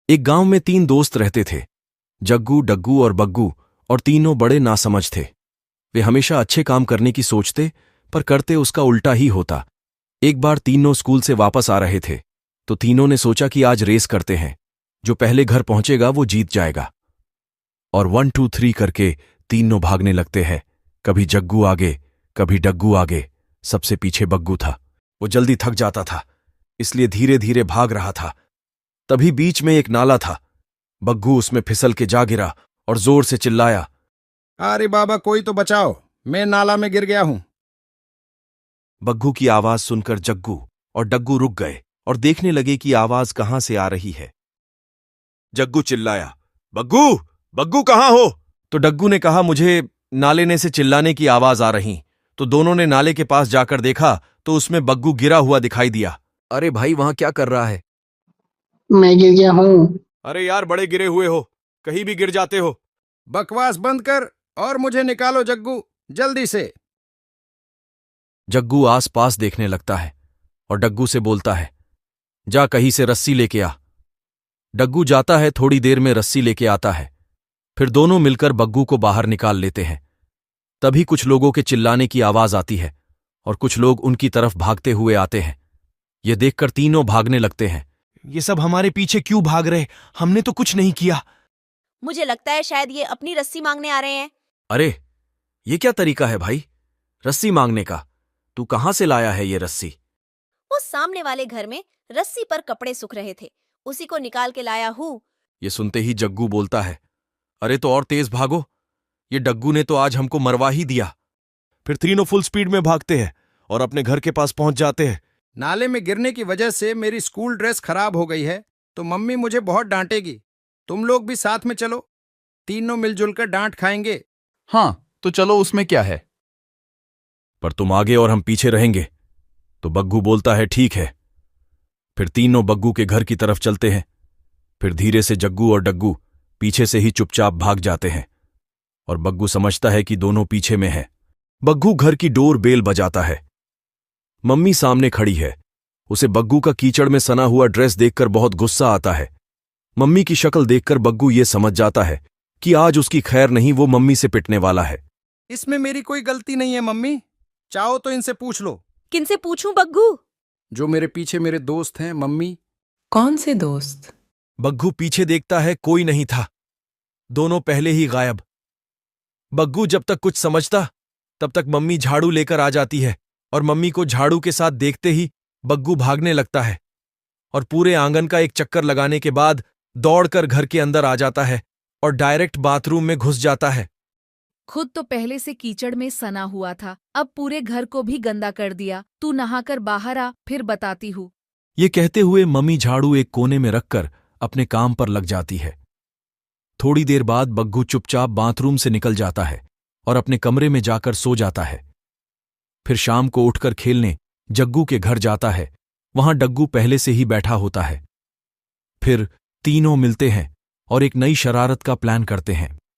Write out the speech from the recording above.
एक गांव में 3 दोस्त रहते थे, जग्गू, डग्गू और बग्गू, और तीनों बड़े नासमझ थे। वे हमेशा अच्छे काम करने की सोचते, पर करते उसका उल्टा ही होता। एक बार तीनों स्कूल से वापस आ रहे थे, तो तीनों ने सोचा कि आज रेस करते हैं, जो पहले घर पहुंचेगा वो जीत जाएगा। और 1 2 3 करके तीनों भागने लगते हैं। कभी जग्गू आगे, कभी डग्गू आगे, सबसे पीछे बग्गू था। वो जल्दी थक जाता था, इसलिए धीरे धीरे भाग रहा था। तभी बीच में एक नाला था। बग्गू उसमें फिसल के जा गिरा और जोर से चिल्लाया, अरे बाबा, कोई तो बचाओ, मैं नाला में गिर गया हूं। बग्गू की आवाज सुनकर जग्गू और डग्गू रुक गए और देखने लगे कि आवाज कहां से आ रही है। जग्गू चिल्लाया, बग्गू, बग्गू कहां हो? तो डग्गू ने कहा, मुझे नाले ने से चिल्लाने की आवाज आ रही। तो दोनों ने नाले के पास जाकर देखा तो उसमें बग्गू गिरा हुआ दिखाई दिया। अरे भाई, वहां क्या कर रहा है? मैं गिर गया हूँ। अरे यार, बड़े गिरे हुए हो, कहीं भी गिर जाते हो। बकवास बंद कर और मुझे निकालो जग्गू, जल्दी से। जग्गू आस पास देखने लगता है और डग्गू से बोलता है, जा कहीं से रस्सी लेके आ। डग्गू जाता है, थोड़ी देर में रस्सी लेके आता है। फिर दोनों मिलकर बग्गू को बाहर निकाल लेते हैं। तभी कुछ लोगों के चिल्लाने की आवाज आती है और कुछ लोग उनकी तरफ भागते हुए आते हैं। ये देखकर तीनों भागने लगते हैं। ये सब हमारे पीछे क्यों भाग रहे? हमने तो कुछ नहीं किया। मुझे लगता है शायद ये अपनी रस्सी मांगने आ रहे हैं। अरे, ये क्या तरीका है भाई, रस्सी मांगने का? तू कहां से लाया है ये रस्सी? वो सामने वाले घर में रस्सी पर कपड़े सूख रहे थे, उसी को निकाल के लाया हूँ। ये सुनते ही जग्गू बोलता है, अरे तो और तेज भागो, ये डग्गू ने तो आज हमको मरवा ही दिया। फिर तीनों फुल स्पीड में भागते हैं और अपने घर के पास पहुंच जाते हैं। नाले में गिरने की वजह से मेरी स्कूल ड्रेस खराब हो गई है, तो मम्मी मुझे बहुत डांटेगी। तुम लोग भी साथ में चलो, तीनों मिलजुल कर डांट खाएंगे। हाँ, तो चलो, उसमें क्या है। पर तुम आगे और हम पीछे रहेंगे। तो बग्गू बोलता है, ठीक है। फिर तीनों बग्गू के घर की तरफ चलते हैं। फिर धीरे से जग्गू और डग्गू पीछे से ही चुपचाप भाग जाते हैं और बग्गू समझता है कि दोनों पीछे में हैं। बग्गू घर की डोर बेल बजाता है। मम्मी सामने खड़ी है। उसे बग्गू का कीचड़ में सना हुआ ड्रेस देखकर बहुत गुस्सा आता है। मम्मी की शक्ल देखकर बग्गू ये समझ जाता है कि आज उसकी खैर नहीं, वो मम्मी से पिटने वाला है। इसमें मेरी कोई गलती नहीं है मम्मी, चाहो तो इनसे पूछ लो। किनसे पूछूं बग्गू? जो मेरे पीछे मेरे दोस्त हैं मम्मी। कौन से दोस्त? बग्गू पीछे देखता है, कोई नहीं था, दोनों पहले ही गायब। बग्गू जब तक कुछ समझता तब तक मम्मी झाड़ू लेकर आ जाती है और मम्मी को झाड़ू के साथ देखते ही बग्गू भागने लगता है और पूरे आंगन का एक चक्कर लगाने के बाद दौड़कर घर के अंदर आ जाता है और डायरेक्ट बाथरूम में घुस जाता है। खुद तो पहले से कीचड़ में सना हुआ था, अब पूरे घर को भी गंदा कर दिया। तू नहाकर बाहर आ, फिर बताती हूँ। ये कहते हुए मम्मी झाड़ू एक कोने में रखकर अपने काम पर लग जाती है। थोड़ी देर बाद बग्गू चुपचाप बाथरूम से निकल जाता है और अपने कमरे में जाकर सो जाता है। फिर शाम को उठकर खेलने जग्गू के घर जाता है। वहां डग्गू पहले से ही बैठा होता है। फिर तीनों मिलते हैं और एक नई शरारत का प्लान करते हैं।